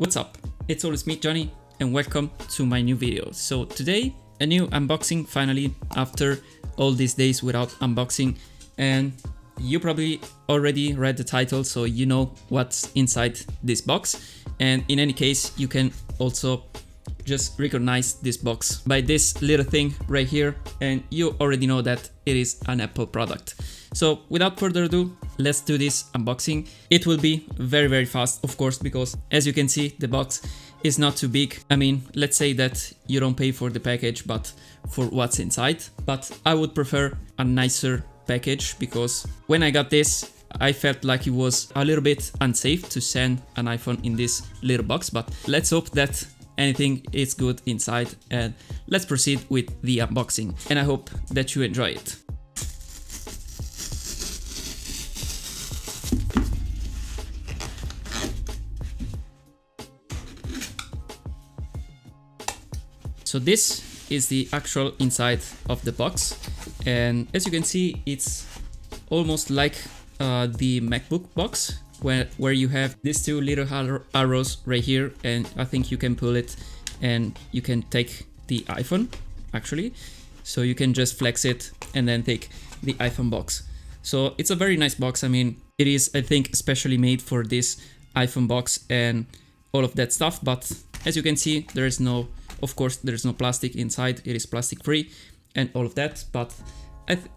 What's up? It's always me, Johnny, and welcome to my new video. So today, a new unboxing finally after all these days without unboxing, and you probably already read the title, so you know what's inside this box. And in any case, you can also just recognize this box by this little thing right here, and you already know that it is an Apple product. So without further ado, let's do this unboxing. It will be very fast, of course, because as you can see, the box is not too big. I mean, let's say that you don't pay for the package, but for what's inside. But I would prefer a nicer package, because when I got this, I felt like it was a little bit unsafe to send an iPhone in this little box, but let's hope that anything is good inside, and let's proceed with the unboxing, and I hope that you enjoy it. So this is the actual inside of the box, and as you can see, it's almost like the MacBook box, where you have these two little arrows right here, and I think you can pull it and you can take the iPhone actually. So you can just flex it and then take the iPhone box. So it's a very nice box. I mean, it is, I think, especially made for this iPhone box and all of that stuff. But as you can see, there is no, of course, there's no plastic inside. It is plastic free and all of that. But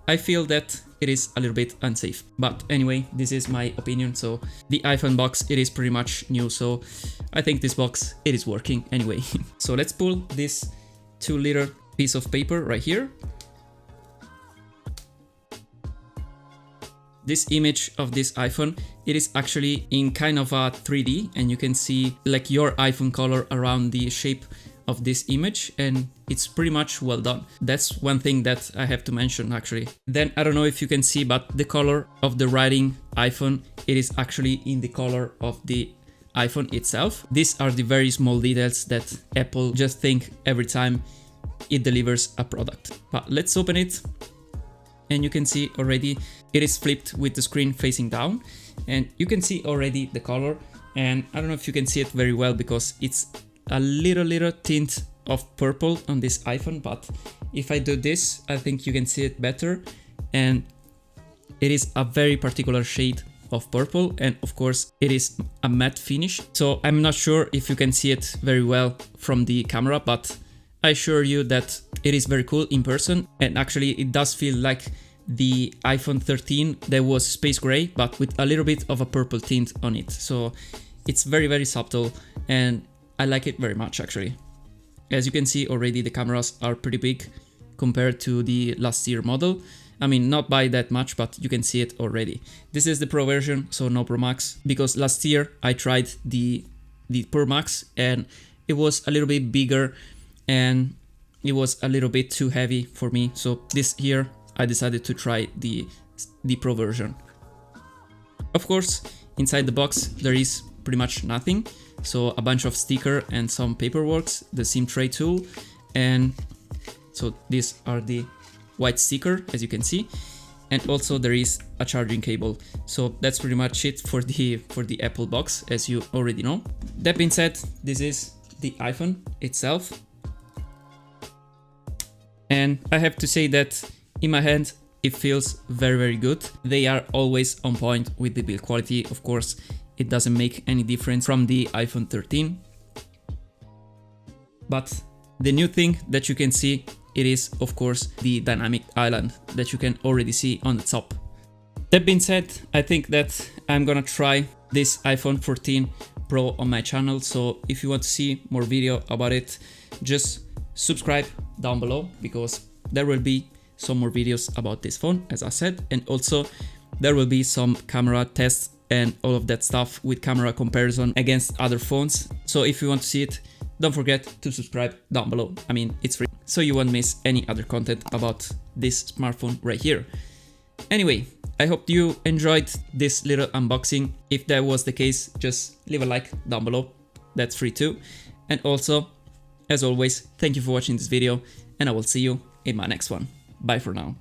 I feel that it is a little bit unsafe. But anyway, this is my opinion. So the iPhone box, it is pretty much new. So I think this box, it is working anyway. So let's pull this two little piece of paper right here. This image of this iPhone, it is actually in kind of a 3D, and you can see like your iPhone color around the shape of this image, and it's pretty much well done. That's one thing that I have to mention actually. Then I don't know if you can see, but the color of the writing iPhone, it is actually in the color of the iPhone itself. These are the very small details that Apple just think every time it delivers a product. But let's open it, and you can see already it is flipped with the screen facing down, and you can see already the color. And I don't know if you can see it very well because it's a little tint of purple on this iPhone, but if I do this, I think you can see it better, and it is a very particular shade of purple, and of course it is a matte finish. So I'm not sure if you can see it very well from the camera, but I assure you that it is very cool in person, and actually it does feel like the iPhone 13 that was space gray, but with a little bit of a purple tint on it. So it's very subtle, and I like it very much actually. As you can see already, the cameras are pretty big compared to the last year model. I mean, not by that much, but you can see it already. This is the Pro version, so no Pro Max, because last year I tried the Pro Max and it was a little bit bigger and it was a little bit too heavy for me. So this year I decided to try the Pro version. Of course, inside the box there is pretty much nothing. So a bunch of sticker and some paperwork, the SIM tray tool, and so these are the white sticker, as you can see, and also there is a charging cable. So that's pretty much it for the Apple box, as you already know. That being said, this is the iPhone itself, and I have to say that in my hand it feels very good. They are always on point with the build quality. Of course, it doesn't make any difference from the iPhone 13. But the new thing that you can see, it is of course the dynamic island that you can already see on the top. That being said, I think that I'm gonna try this iPhone 14 Pro on my channel. So if you want to see more video about it, just subscribe down below, because there will be some more videos about this phone, as I said, and also there will be some camera tests and all of that stuff with camera comparison against other phones. So if you want to see it, don't forget to subscribe down below. I mean, it's free, so you won't miss any other content about this smartphone right here. Anyway, I hope you enjoyed this little unboxing. If that was the case, just leave a like down below. That's free too. And also, as always, thank you for watching this video, and I will see you in my next one. Bye for now.